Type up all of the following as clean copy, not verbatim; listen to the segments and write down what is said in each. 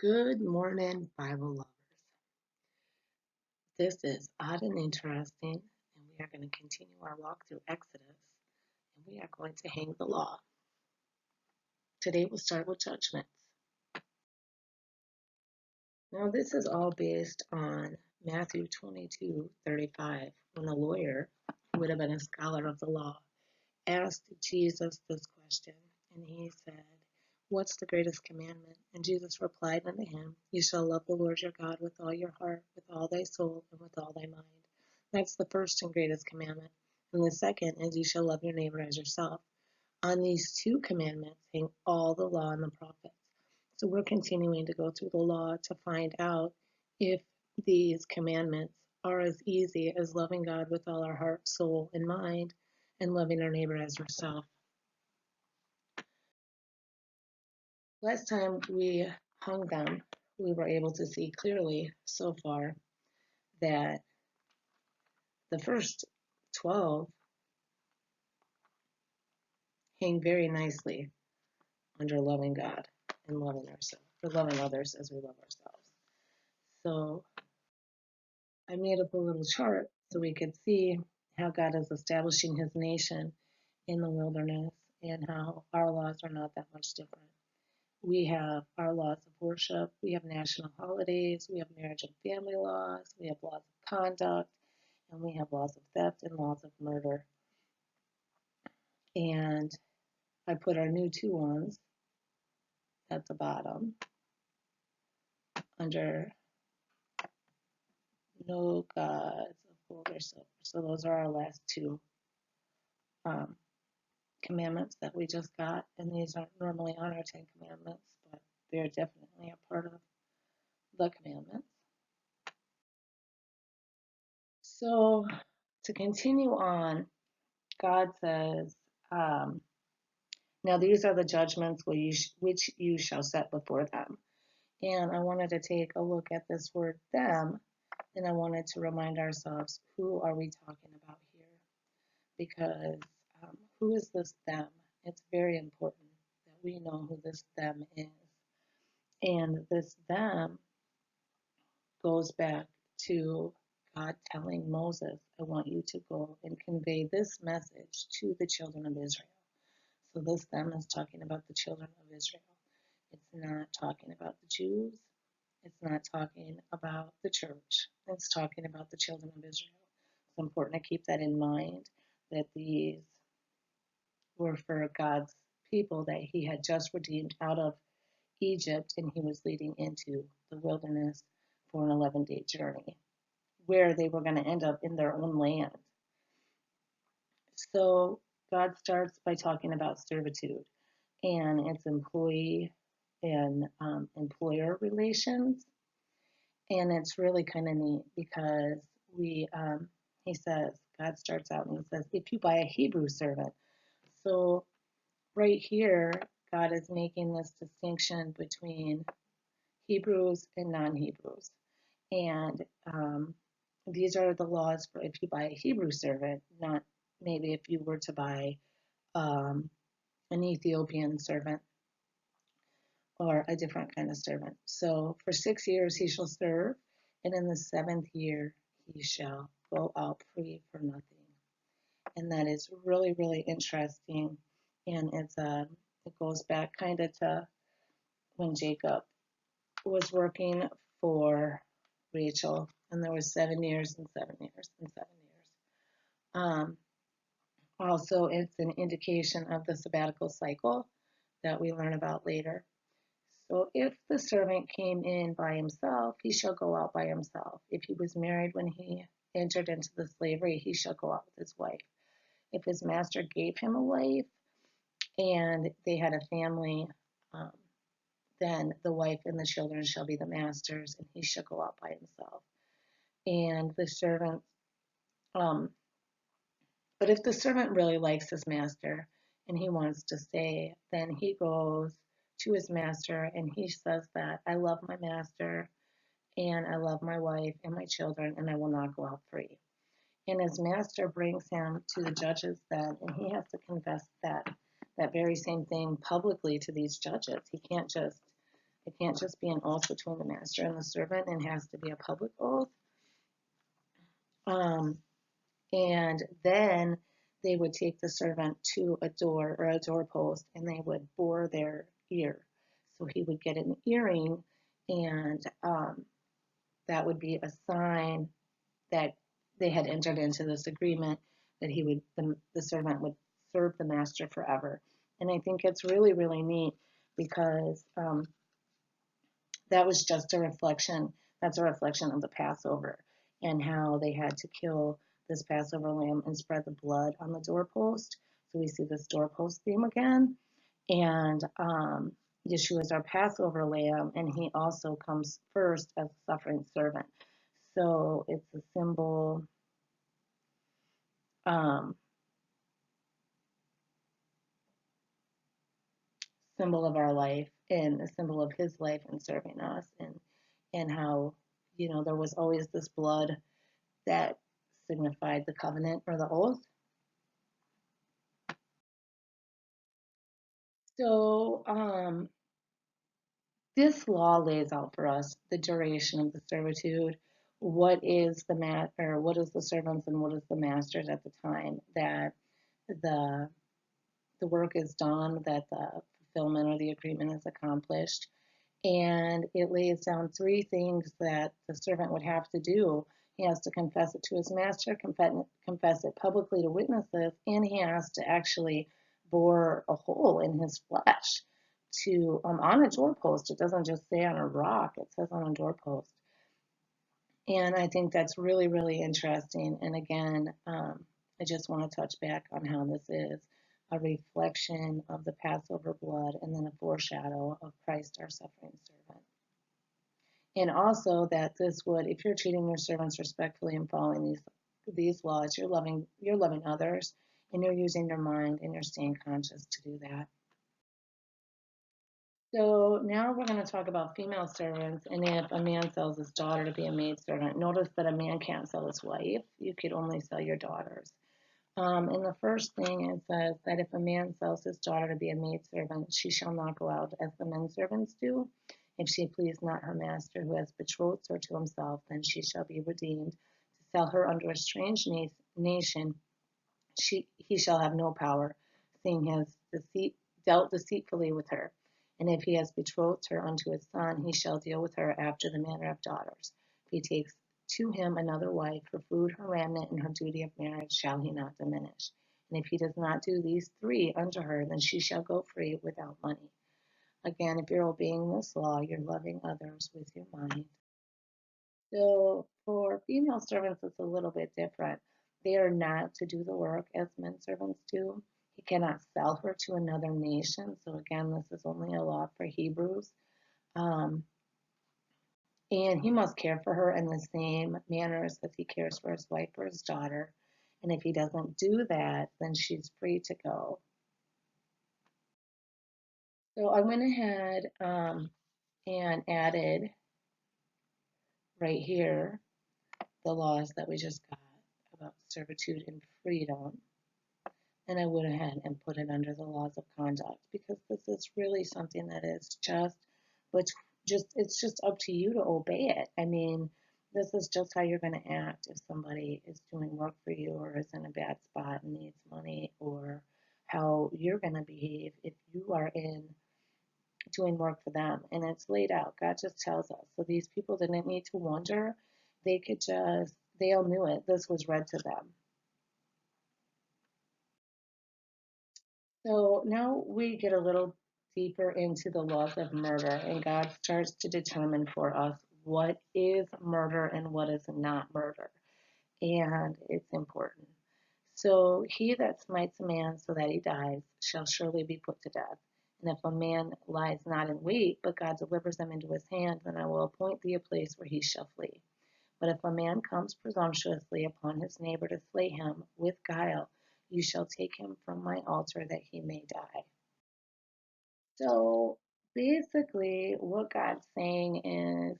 Good morning, Bible lovers. This is odd and interesting, and we are going to continue our walk through Exodus, and we are going to hang the law. Today we'll start with Judgements. Now, this is all based on Matthew 22:35, when a lawyer, who would have been a scholar of the law, asked Jesus this question, and he said, "What's the greatest commandment?" And Jesus replied unto him, "You shall love the Lord your God with all your heart, with all thy soul, and with all thy mind." That's the first and greatest commandment. And the second is, "You shall love your neighbor as yourself." On these two commandments hang all the law and the prophets. So we're continuing to go through the law to find out if these commandments are as easy as loving God with all our heart, soul, and mind, and loving our neighbor as yourself. Last time we hung them, we were able to see clearly so far that the first 12 hang very nicely under loving God and loving ourselves, or loving others as we love ourselves. So I made up a little chart so we could see how God is establishing his nation in the wilderness and how our laws are not that much different. We have our laws of worship, we have national holidays, we have marriage and family laws, we have laws of conduct, and we have laws of theft and laws of murder. And I put our new two ones at the bottom under no gods of gold or silver. So those are our last two commandments that we just got. And these aren't normally on our 10 commandments, but they're definitely a part of the commandments. So to continue on, God says, now these are the judgments which you shall set before them. And I wanted to take a look at this word them, and I wanted to remind ourselves, who are we talking about here? Because who is this them? It's very important that we know who this them is. And this them goes back to God telling Moses, "I want you to go and convey this message to the children of Israel." So this them is talking about the children of Israel. It's not talking about the Jews. It's not talking about the church. It's talking about the children of Israel. It's important to keep that in mind, that these were for God's people that he had just redeemed out of Egypt, and he was leading into the wilderness for an 11-day journey, where they were going to end up in their own land. So God starts by talking about servitude and its employee and employer relations. And it's really kind of neat because he says, God starts out and he says, "If you buy a Hebrew servant." So right here, God is making this distinction between Hebrews and non-Hebrews. And these are the laws for if you buy a Hebrew servant, not maybe if you were to buy an Ethiopian servant or a different kind of servant. So for 6 years he shall serve, and in the 7th year he shall go out free for nothing. And that is really, really interesting. And it goes back kind of to when Jacob was working for Rachel, and there was 7 years and 7 years and 7 years. Also, it's an indication of the sabbatical cycle that we learn about later. So if the servant came in by himself, he shall go out by himself. If he was married when he entered into the slavery, he shall go out with his wife. If his master gave him a wife and they had a family, then the wife and the children shall be the master's, and he shall go out by himself. And the servant, but if the servant really likes his master and he wants to stay, then he goes to his master and he says that, "I love my master and I love my wife and my children, and I will not go out free." And his master brings him to the judges then, and he has to confess that very same thing publicly to these judges. He can't just It can't just be an oath between the master and the servant. It has to be a public oath. Um, and then they would take the servant to a door or a doorpost and they would bore their ear. So he would get an earring, and that would be a sign that they had entered into this agreement that the servant would serve the master forever. And I think it's really, really neat because that was just a reflection. That's a reflection of the Passover and how they had to kill this Passover lamb and spread the blood on the doorpost. So we see this doorpost theme again. And Yeshua is our Passover lamb, and he also comes first as a suffering servant. So it's a um, symbol of our life and a symbol of his life in serving us, and how there was always this blood that signified the covenant or the oath. So this law lays out for us the duration of the servitude, what is what is the servants and what is the masters at the time that the the work is done, that the fulfillment or the agreement is accomplished. And it lays down three things that the servant would have to do. He has to confess it to his master, confess it publicly to witnesses, and he has to actually bore a hole in his flesh to on a doorpost. It doesn't just say on a rock; it says on a doorpost. And I think that's really, really interesting. And again, I just want to touch back on how this is a reflection of the Passover blood and then a foreshadow of Christ, our suffering servant. And also that this would, if you're treating your servants respectfully and following these laws, you're loving others, and you're using your mind and you're staying conscious to do that. So now we're going to talk about female servants, and if a man sells his daughter to be a maidservant, notice that a man can't sell his wife. You could only sell your daughters. And the first thing it says that if a man sells his daughter to be a maidservant, she shall not go out as the men servants do. If she please not her master who has betrothed her to himself, then she shall be redeemed. To sell her under a strange nation, he shall have no power, seeing he has dealt deceitfully with her. And if he has betrothed her unto his son, he shall deal with her after the manner of daughters. If he takes to him another wife, her food, her raiment, and her duty of marriage shall he not diminish. And if he does not do these three unto her, then she shall go free without money. Again, if you're obeying this law, you're loving others with your mind. So for female servants, it's a little bit different. They are not to do the work as men servants do. He cannot sell her to another nation. So again, this is only a law for Hebrews. Um, and he must care for her in the same manner as he cares for his wife or his daughter. And if he doesn't do that, then she's free to go. So I went ahead and added right here the laws that we just got about servitude and freedom. And I went ahead and put it under the laws of conduct because this is really something that is but it's just up to you to obey it. I mean, this is just how you're going to act if somebody is doing work for you or is in a bad spot and needs money, or how you're going to behave if you are in doing work for them. And it's laid out. God just tells us. So these people didn't need to wonder. They all knew it. This was read to them. So now we get a little deeper into the laws of murder, and God starts to determine for us what is murder and what is not murder. And it's important. So he that smites a man so that he dies shall surely be put to death. And if a man lies not in wait, but God delivers him into his hand, then I will appoint thee a place where he shall flee. But if a man comes presumptuously upon his neighbor to slay him with guile, you shall take him from my altar that he may die. So basically, what God's saying is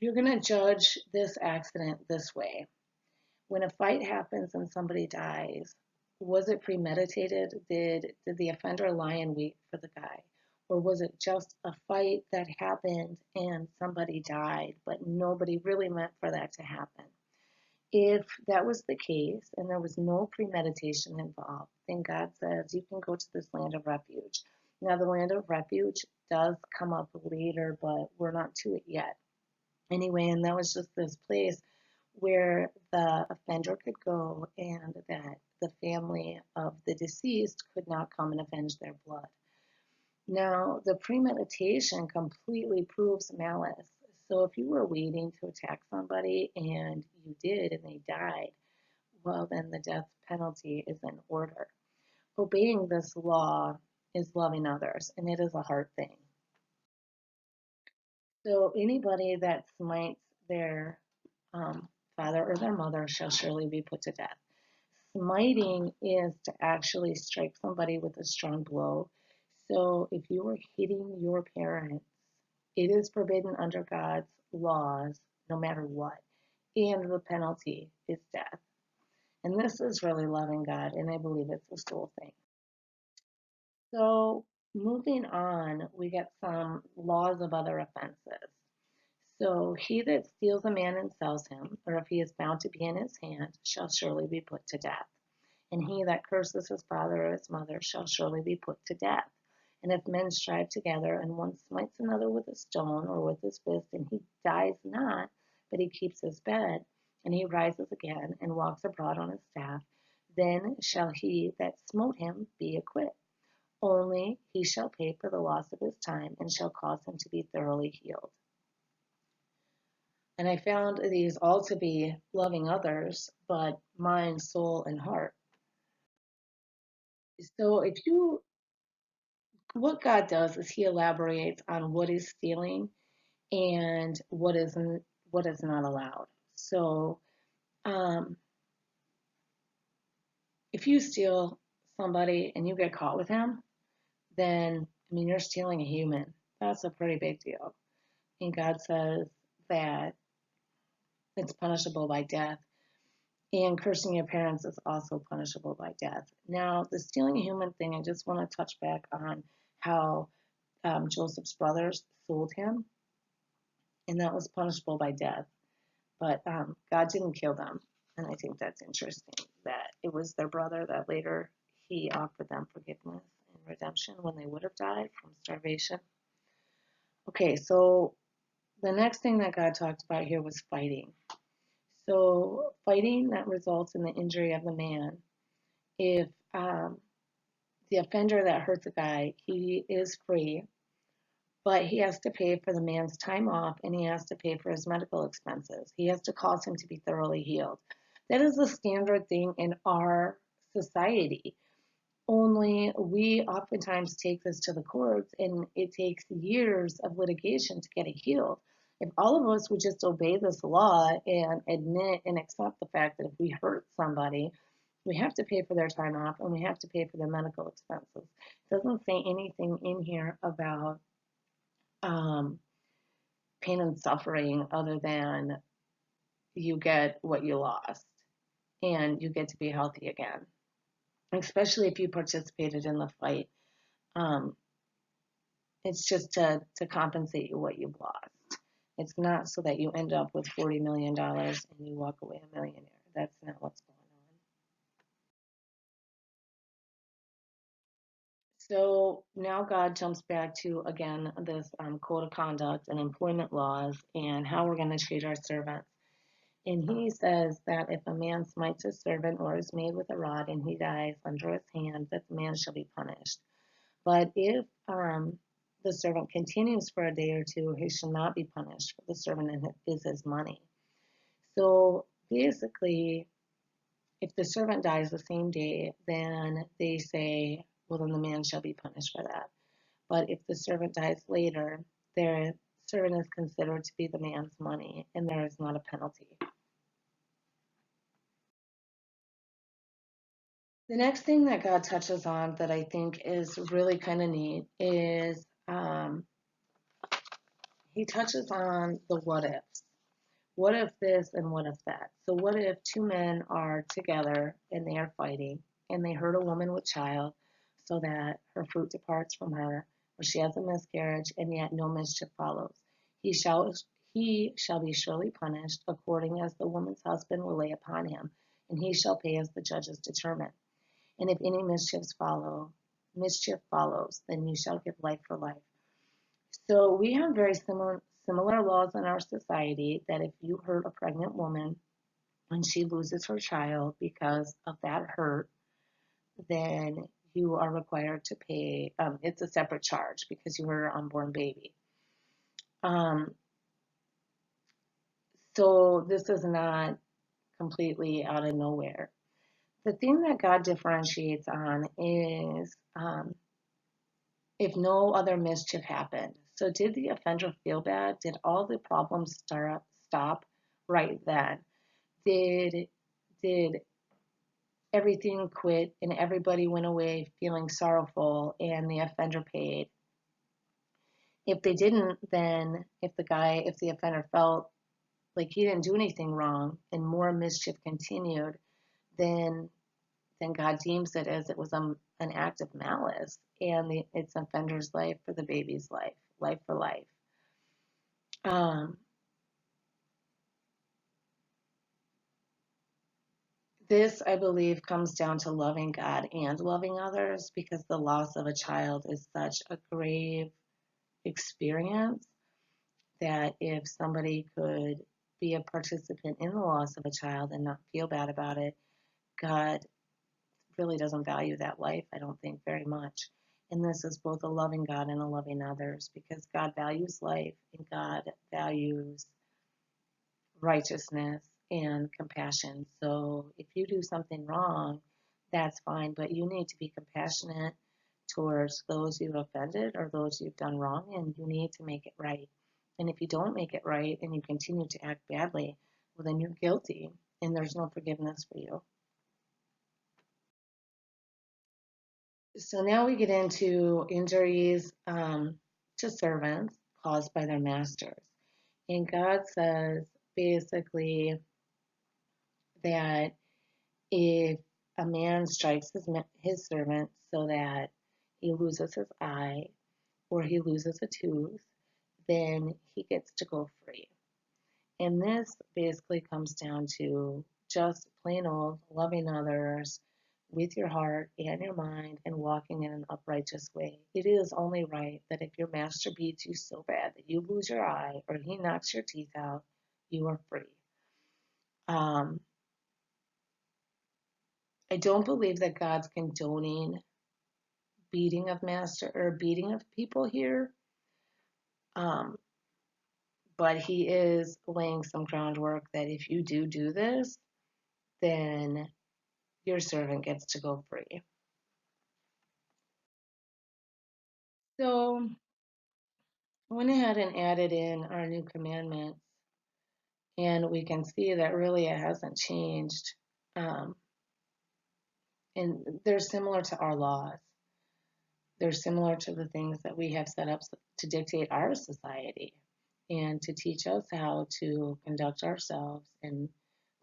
you're going to judge this accident this way. When a fight happens and somebody dies, was it premeditated? Did the offender lie in wait for the guy? Or was it just a fight that happened and somebody died, but nobody really meant for that to happen? If that was the case and there was no premeditation involved, then God says you can go to this land of refuge. Now, the land of refuge does come up later, but we're not to it yet. Anyway, and that was just this place where the offender could go and that the family of the deceased could not come and avenge their blood. Now, the premeditation completely proves malice. So if you were waiting to attack somebody and you did and they died, well, then the death penalty is in order. Obeying this law is loving others, and it is a hard thing. So anybody that smites their father or their mother shall surely be put to death. Smiting is to actually strike somebody with a strong blow. So if you were hitting your parents, it is forbidden under God's laws, no matter what. And the penalty is death. And this is really loving God, and I believe it's a soul thing. So moving on, we get some laws of other offenses. So he that steals a man and sells him, or if he is found to be in his hand, shall surely be put to death. And he that curses his father or his mother shall surely be put to death. And if men strive together, and one smites another with a stone or with his fist, and he dies not, but he keeps his bed, and he rises again, and walks abroad on his staff, then shall he that smote him be acquitted. Only he shall pay for the loss of his time, and shall cause him to be thoroughly healed. And I found these all to be loving others, but mind, soul, and heart. So what God does is he elaborates on what is stealing and what is not allowed. So um, if you steal somebody and you get caught with him, then I mean you're stealing a human. That's a pretty big deal. And God says that it's punishable by death. And cursing your parents is also punishable by death. Now, the stealing a human thing, I just want to touch back on how Joseph's brothers sold him, and that was punishable by death. But God didn't kill them, and I think that's interesting that it was their brother that later he offered them forgiveness and redemption when they would have died from starvation. Okay, so the next thing that God talked about here was fighting. So fighting that results in the injury of the man. If the offender that hurts a guy, he is free, but he has to pay for the man's time off and he has to pay for his medical expenses. He has to cause him to be thoroughly healed. That is a standard thing in our society. Only we oftentimes take this to the courts and it takes years of litigation to get it healed. If all of us would just obey this law and admit and accept the fact that if we hurt somebody, we have to pay for their time off and we have to pay for their medical expenses. It doesn't say anything in here about um, pain and suffering other than you get what you lost and you get to be healthy again, especially if you participated in the fight. Um, it's just to compensate you what you've lost. It's not so that you end up with $40 million and you walk away a millionaire. That's not what's going on. So now God jumps back to, again, this code of conduct and employment laws and how we're going to treat our servants. And he says that if a man smites his servant or is made with a rod and he dies under his hand, that the man shall be punished. But if the servant continues for a day or two, he shall not be punished, for the servant is his money. So basically, if the servant dies the same day, then they say, well, then the man shall be punished for that. But if the servant dies later, their servant is considered to be the man's money, and there is not a penalty. The next thing that God touches on that I think is really kind of neat is he touches on the what ifs. What if this and what if that? So, what if two men are together and they are fighting and they hurt a woman with child so that her fruit departs from her? or she has a miscarriage, and yet no mischief follows. He shall he shall be surely punished according as the woman's husband will lay upon him, and he shall pay as the judges determine. And if any mischief follows, then you shall give life for life. So we have very similar laws in our society that if you hurt a pregnant woman and she loses her child because of that hurt, then you are required to pay. It's a separate charge because you hurt her unborn baby. Um, so this is not completely out of nowhere. The thing that God differentiates on is if no other mischief happened. So did the offender feel bad? Did all the problems stop right then? Did did everything quit and everybody went away feeling sorrowful and the offender paid? If they didn't, then if the offender felt like he didn't do anything wrong and more mischief continued, then God deems it as it was an act of malice and it's offender's life for the baby's life, life for life. Um, this, I believe, comes down to loving God and loving others because the loss of a child is such a grave experience that if somebody could be a participant in the loss of a child and not feel bad about it, God really doesn't value that life, I don't think, very much. And this is both a loving God and a loving others because God values life and God values righteousness and compassion. So if you do something wrong, that's fine, but you need to be compassionate towards those you've offended or those you've done wrong, and you need to make it right. And if you don't make it right and you continue to act badly, well, then you're guilty and there's no forgiveness for you. So now we get into injuries to servants caused by their masters. And God says basically that if a man strikes his servant so that he loses his eye or he loses a tooth, then he gets to go free. And this basically comes down to just plain old loving others with your heart and your mind and walking in an uprighteous way. It is only right that if your master beats you so bad that you lose your eye or he knocks your teeth out, you are free. Um, I don't believe that God's condoning beating of master or beating of people here, um, but he is laying some groundwork that if you do this, then your servant gets to go free. So I went ahead and added in our new commandments, and we can see that really it hasn't changed. Um, and they're similar to our laws. They're similar to the things that we have set up to dictate our society and to teach us how to conduct ourselves and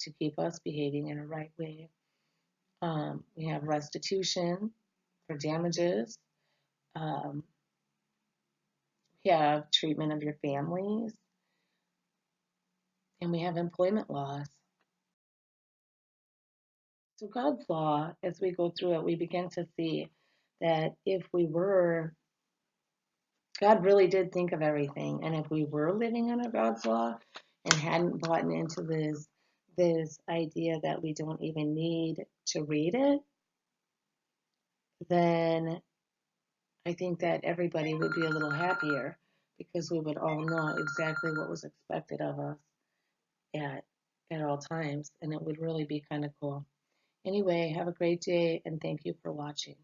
to keep us behaving in a right way. We have restitution for damages. Um, we have treatment of your families, and we have employment laws. So God's law, as we go through it, we begin to see that if we were, God really did think of everything, and if we were living under God's law and hadn't bought into this idea that we don't even need to read it, then I think that everybody would be a little happier because we would all know exactly what was expected of us at all times, and it would really be kind of cool. Anyway, have a great day, and thank you for watching.